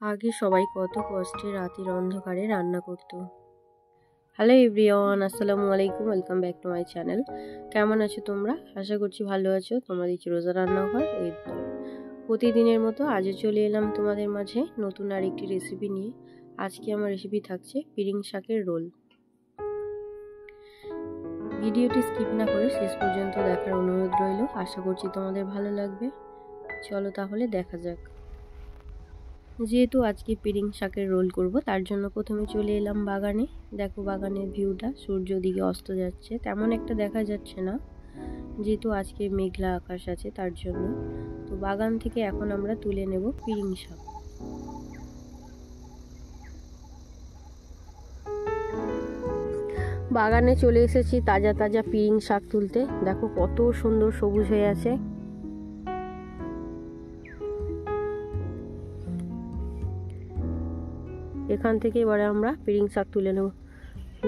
আগে সবাই কত কষ্টে রাতের অন্ধকারে রান্না করতো। হ্যালো এভরিওয়ান, আসসালামু আলাইকুম, welcome back to my channel. কেমন আছো তোমরা? আশা করছি ভালো আছো। তোমরা দেখছি রোজা রান্নাঘর উইথ ডল। প্রতিদিনের মতো আজও চলে এলাম তোমাদের মাঝে নতুন আরেকটি রেসিপি নিয়ে। আজকে আমার রেসিপি থাকছে পিরিং শাকের রোল। ভিডিওটি স্কিপ না করে শেষ পর্যন্ত দেখার অনুরোধ রইল। আশা করছি তোমাদের ভালো লাগবে। চলো তাহলে দেখা যাক। যেহেতু আজকে পিরিং শাকের রোল করব, তার জন্য প্রথমে চলে এলাম বাগানে। দেখো বাগানের ভিউটা, সূর্য দিকে অস্ত যাচ্ছে, তেমন একটা দেখা যাচ্ছে না যেহেতু আজকে মেঘলা আকাশ আছে তার জন্য। তো বাগান থেকে এখন আমরা তুলে নেব পিরিং শাক। বাগানে চলে এসেছি তাজা তাজা পিরিং শাক তুলতে। দেখো কত সুন্দর সবুজ হয়ে আছে। এখান থেকে এবারে আমরা পিরিং শাক তুলে নেব।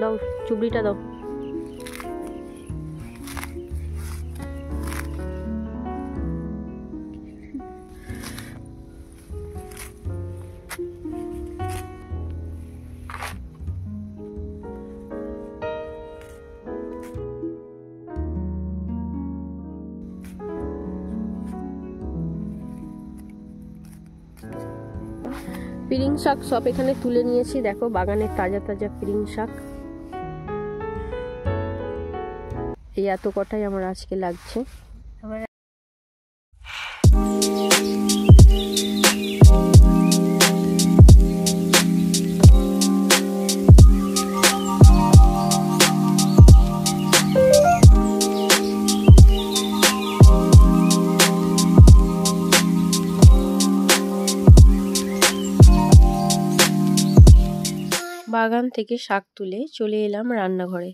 দাও চুবড়িটা দাও। পিরিং শাক সব এখানে তুলে নিয়েছি। দেখো বাগানের তাজা তাজা পিরিং শাক। এই এত কটাই আমার আজকে লাগছে। বাগান থেকে শাক তুলে চলে এলাম রান্নাঘরে।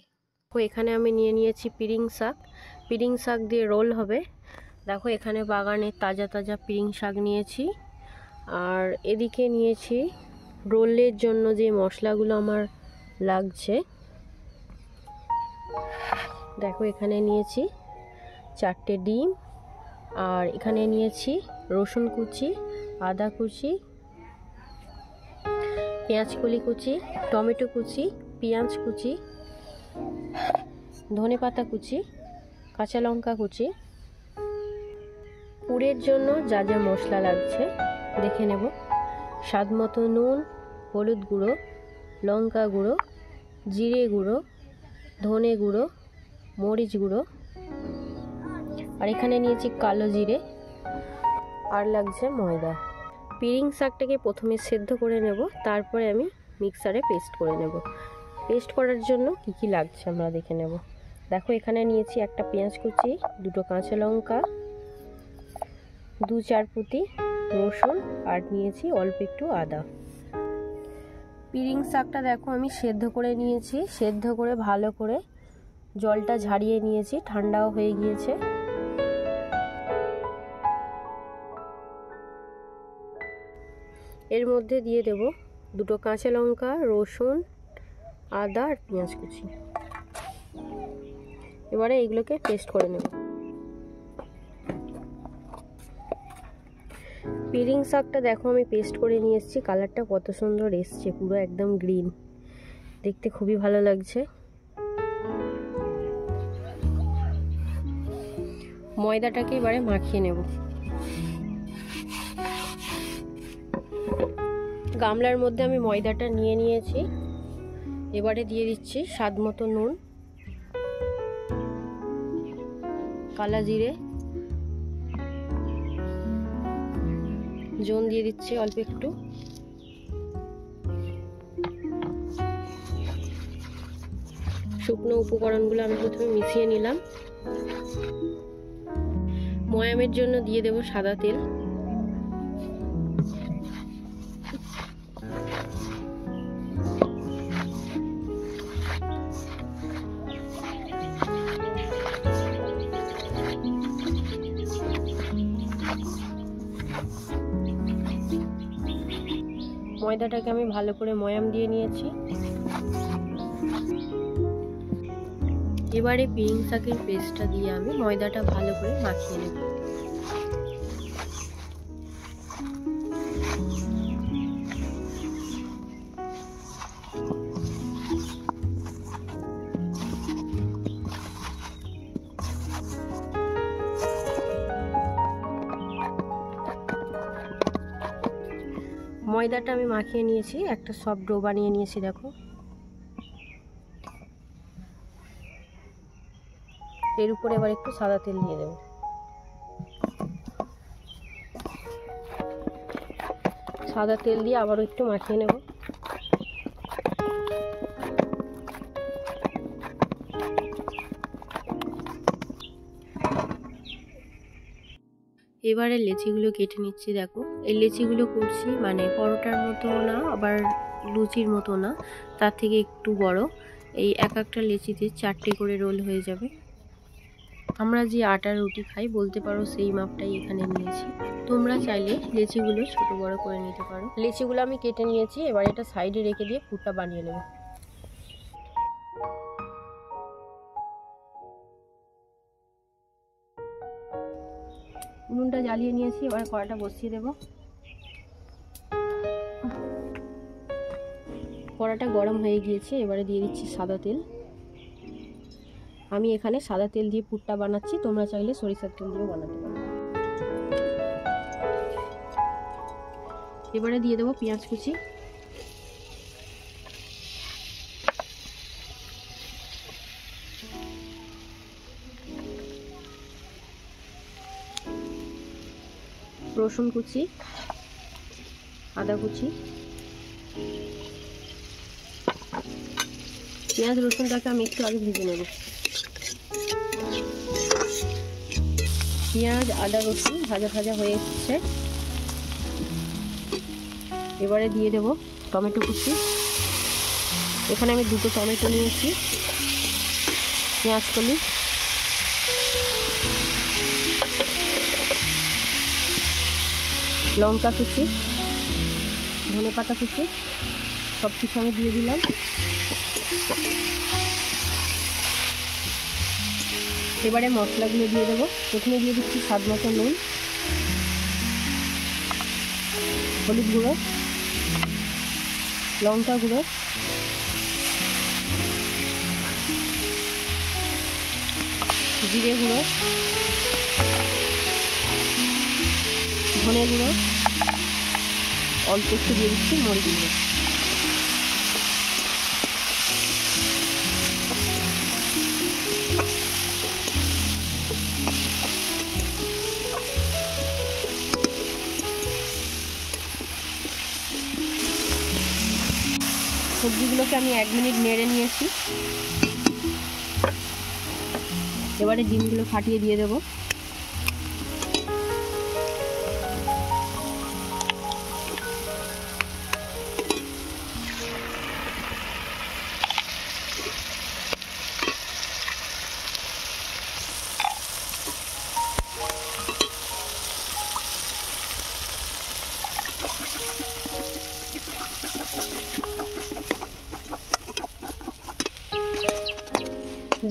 এখানে আমি নিয়ে নিয়েছি পিরিং শাক। পিরিং শাক দিয়ে রোল হবে। দেখো এখানে বাগানের তাজা তাজা পিরিং শাক নিয়েছি, আর এদিকে নিয়েছি রোলের জন্য যে মশলাগুলো আমার লাগছে। দেখো এখানে নিয়েছি 4টে ডিম, আর এখানে নিয়েছি রসুন কুচি, আদা কুচি, পেঁয়াজ কলি কুচি, টমেটো কুচি, পেঁয়াজ কুচি, ধনেপাতা কুচি, কাঁচা লঙ্কা কুচি। পুরের জন্য যা যা মশলা লাগছে দেখে নেব। স্বাদ মতো নুন, হলুদ গুঁড়ো, লঙ্কা গুঁড়ো, জিরে গুঁড়ো, ধনে গুঁড়ো, মরিচ গুঁড়ো, আর এখানে নিয়েছি কালো জিরে, আর লাগছে ময়দা। পিরিং শাকটাকে প্রথমে সেদ্ধ করে নেব, তারপরে আমি মিক্সারে পেস্ট করে নেব। পেস্ট করার জন্য কি কি লাগছে আমরা দেখে নেব। দেখো এখানে নিয়েছি একটা পেঁয়াজ কুচি, 2টো কাঁচা লঙ্কা, 2-4 পুঁতি রসুন, আর নিয়েছি অল্প একটু আদা। পিরিং শাকটা দেখো আমি সেদ্ধ করে নিয়েছি। সেদ্ধ করে ভালো করে জলটা ঝারিয়ে নিয়েছি, ঠান্ডাও হয়ে গিয়েছে। এর মধ্যে দিয়ে দেব 2টো কাঁচা লঙ্কা, রসুন, আদা আর পেঁয়াজ কুচি। এবারে এইগুলোকে পেস্ট করে নেব। পিরিং শাকটা দেখো আমি পেস্ট করে নিয়ে এসেছি। কালারটা কত সুন্দর এসছে, পুরো একদম গ্রিন, দেখতে খুবই ভালো লাগছে। ময়দাটাকে এবারে মাখিয়ে নেব। গামলার মধ্যে আমি ময়দাটা নিয়ে নিয়েছি। এবারে দিয়ে দিচ্ছি স্বাদ মতো নুন, কালা জিরে, জোন দিয়ে দিচ্ছি অল্প একটু, শুকনো উপকরণগুলো আমি প্রথমে মিশিয়ে নিলাম। ময়ামের জন্য দিয়ে দেব সাদা তেল। ময়দাটাকে আমি ভালো করে ময়াম দিয়ে নিয়েছি। এবারে পিরিং শাকের পেস্টটা দিয়ে আমি ময়দাটা ভালো করে মাখিয়ে নেব। ময়দাটা আমি মাখিয়ে নিয়েছি, একটা সফট ডো বানিয়ে নিয়েছি। দেখো এর উপরে এবার একটু সাদা তেল দিয়ে দেবো। সাদা তেল দিয়ে আবারও একটু মাখিয়ে নেব। এবারে লেচিগুলো কেটে নিচ্ছি। দেখো এই লেচিগুলো করছি মানে পরোটার মতো না, আবার লুচির মতো না, তার থেকে একটু বড়। এই এক একটা লেচিতে 4টে করে রোল হয়ে যাবে। আমরা যে আটার রুটি খাই বলতে পারো সেই মাপটাই এখানে নিয়েছি। তোমরা চাইলে লেচিগুলো ছোট বড় করে নিতে পারো। লেচিগুলো আমি কেটে নিয়েছি, এবার এটা সাইডে রেখে দিয়ে পুরটা বানিয়ে নেব। উনুনটা জ্বালিয়ে নিয়েছি, এবার কড়াটা বসিয়ে দেব। কড়াটা গরম হয়ে গিয়েছে, এবারে দিয়ে দিচ্ছি সাদা তেল। আমি এখানে সাদা তেল দিয়ে পুরটা বানাচ্ছি, তোমরা চাইলে সরিষার তেল দিয়েও বানাতে পারো। এবারে দিয়ে দেবো পেঁয়াজ কুচি, রসুন কুচি, আদা কুচি। পেঁয়াজ রসুনটাকে আমি একটু আগে ভেজে নেব। পেঁয়াজ আদা রসুন ভাজা ভাজা হয়ে এসেছে, এবারে দিয়ে দেব টমেটো কুচি। এখানে আমি 2টো টমেটো নিয়েছি, পেঁয়াজ কলি, লঙ্কা কুচি, ধনেপাতা কুচি, সব কিছু আমি দিয়ে দিলাম। এবারে মশলাগুলো দিয়ে দেবো। প্রথমে দিয়ে দিচ্ছি স্বাদ মতো নুন, হলুদ গুঁড়ো, লঙ্কা গুঁড়ো, জিরে গুঁড়ো, ধনে গুঁড়ো, অল্প একটু দিয়ে দিচ্ছি মরিচ গুঁড়ো। সবজিগুলোকে আমি 1 মিনিট নেড়ে নিয়েছি, এবারে ডিমগুলো ফাটিয়ে দিয়ে দেবো।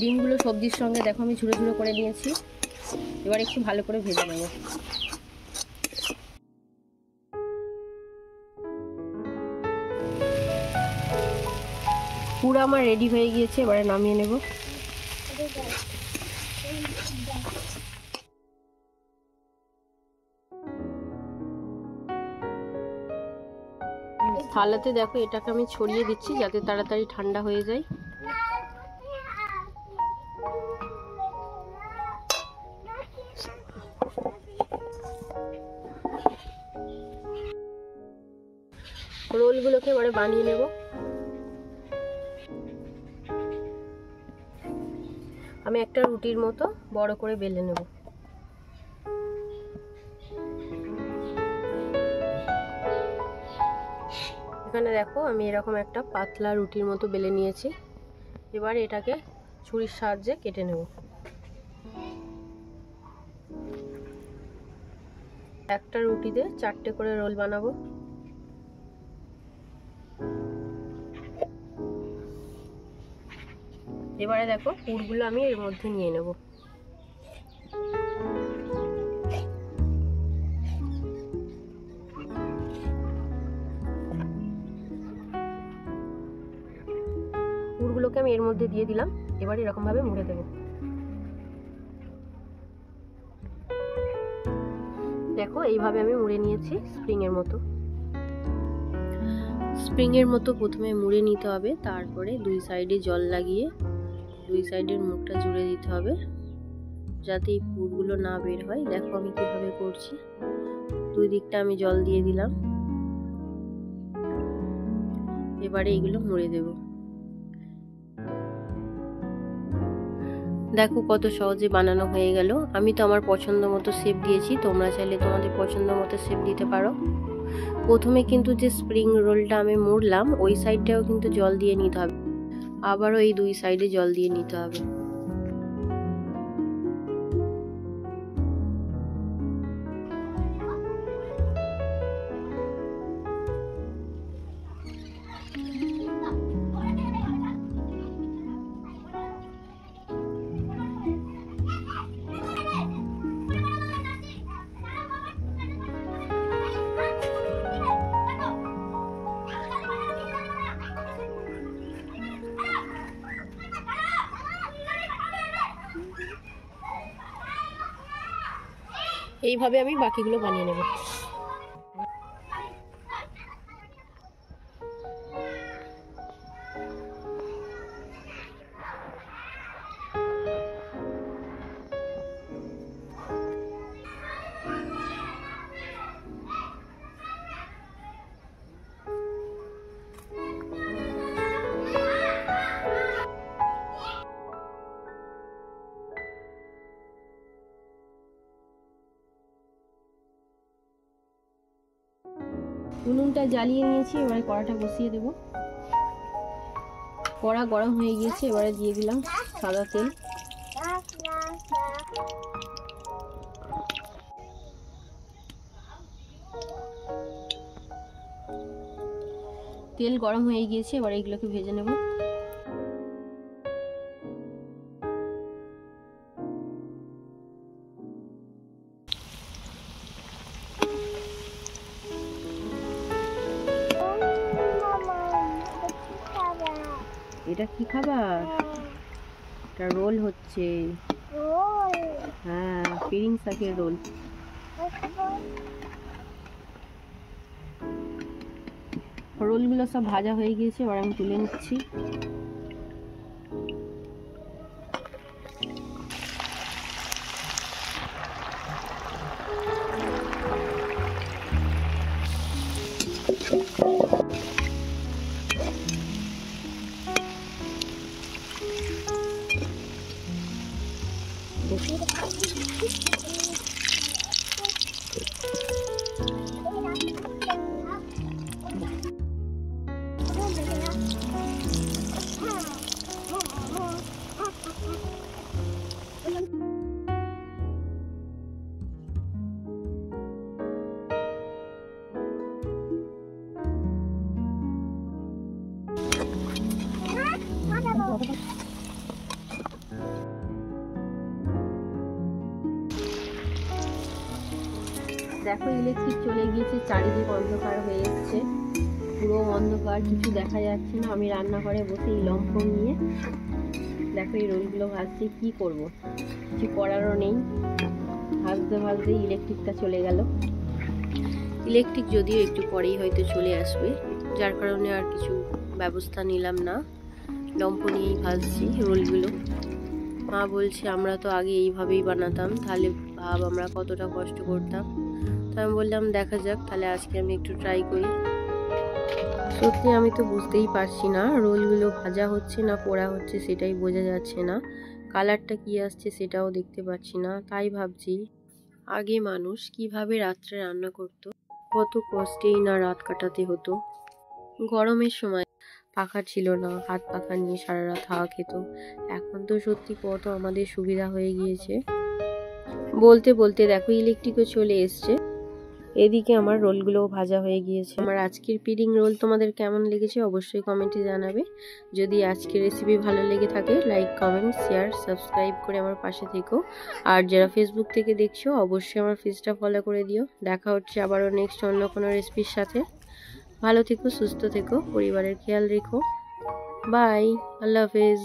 ডিমগুলো সবজির সঙ্গে দেখো আমি ঝুড়ো ঝুড়ো করে নিয়েছি, এবার একটু ভালো করে ভেজে নেব। পুরো আমার রেডি হয়ে গিয়েছে, এবারে নামিয়ে নেব। থালাতে দেখো এটাকে আমি ছড়িয়ে দিচ্ছি যাতে তাড়াতাড়ি ঠান্ডা হয়ে যায়। রোলগুলোকে এবারে বানিয়ে নেব। আমি একটা রুটির মতো বড় করে বেলে নেব। এখানে দেখো আমি এরকম একটা পাতলা রুটির মতো বেলে নিয়েছি, এবার এটাকে ছুরির সাহায্যে কেটে নেব। একটা রুটিতে 4টে করে রোল বানাবো। এবারে দেখো পুরগুলো আমি এর মধ্যে নিয়ে নেব। পুরগুলোকে আমি এর মধ্যে দিয়ে দিলাম, এবার এরকম ভাবে মুড়ে দেব। দেখো এইভাবে আমি মুড়ে নিয়েছি স্প্রিং এর মতো। স্প্রিংয়ের মতো প্রথমে মুড়ে নিতে হবে, তারপরে দুই সাইডে জল লাগিয়ে দুই সাইডের মুখটা জুড়ে দিতে হবে যাতে এই পুরগুলো না বের হয়। দেখো আমি কিভাবে করছি। দুই দিকটা আমি জল দিয়ে দিলাম, এবারে এগুলো মুড়ে দেব। দেখো কত সহজে বানানো হয়ে গেল। আমি তো আমার পছন্দ মতো শেপ দিয়েছি, তোমরা চাইলে তোমাদের পছন্দ মতো শেপ দিতে পারো। প্রথমে কিন্তু যে স্প্রিং রোলটা আমি মুড়লাম ওই সাইডটাও কিন্তু জল দিয়ে নিতে হবে, আবারও এই দুই সাইডে জল দিয়ে নিতে হবে। এইভাবে আমি বাকিগুলো বানিয়ে নেব। উনুনটা জ্বালিয়ে নিয়েছি, এবারে কড়াটা বসিয়ে দেব। কড়া গরম হয়ে গিয়েছে, এবারে দিয়ে দিলাম সাদা তেল। তেল গরম হয়ে গিয়েছে, এবারে এগুলোকে ভেজে নেব। এটা কি খাবার? এটা রোল হচ্ছে। হ্যাঁ, পিরিং শাকের রোল। রোলগুলো সব ভাজা হয়ে গিয়েছে, এবার আমি তুলে নিচ্ছি। দেখো ইলেকট্রিক চলে গিয়েছে, চারিদিক অন্ধকার হয়ে এসছে, পুরো অন্ধকার, কিছু দেখা যাচ্ছে না। আমি রান্নাঘরে বসে এই লম্ফন নিয়ে দেখো এই রোলগুলো ভাজছি। কি করব, কিছু করারও নেই। ভাজতে ভাজতে ইলেকট্রিকটা চলে গেল। ইলেকট্রিক যদিও একটু পরেই হয়তো চলে আসবে, যার কারণে আর কিছু ব্যবস্থা নিলাম না, লম্ফন নিয়েই ভাজছি রোলগুলো। মা বলছে আমরা তো আগে এইভাবেই বানাতাম, তাহলে ভাব আমরা কতটা কষ্ট করতাম। তো আমি বললাম দেখা যাক, তাহলে আজকে আমি একটু ট্রাই করি। সত্যি আমি তো বুঝতেই পারছি না রোলগুলো ভাজা হচ্ছে না পোড়া হচ্ছে, সেটাই বোঝা যাচ্ছে না। কালারটা কি আসছে সেটাও দেখতে পাচ্ছি না। তাই ভাবছি আগে মানুষ কিভাবে রাত্রে রান্না করত, কত কষ্টেই না রাত কাটাতে হতো। গরমের সময় পাখা ছিল না, হাত পাখা নিয়ে সারা রাত হাওয়া খেত। এখন তো সত্যি কত আমাদের সুবিধা হয়ে গিয়েছে। বলতে বলতে দেখো ইলেকট্রিকও চলে এসছে। এদিকে আমার রোলগুলোও ভাজা হয়ে গিয়েছে। আমার আজকের পিরিং রোল তোমাদের কেমন লেগেছে অবশ্যই কমেন্টে জানাবে। যদি আজকের রেসিপি ভালো লেগে থাকে লাইক কমেন্ট শেয়ার সাবস্ক্রাইব করে আমার পাশে থেকো। আর যারা ফেসবুক থেকে দেখছো অবশ্যই আমার পেজটা ফলো করে দিও। দেখা হচ্ছে আবারও নেক্সট অন্য কোনো রেসিপির সাথে। ভালো থেকো, সুস্থ থেকো, পরিবারের খেয়াল রেখো। বাই, আল্লাহ হাফেজ।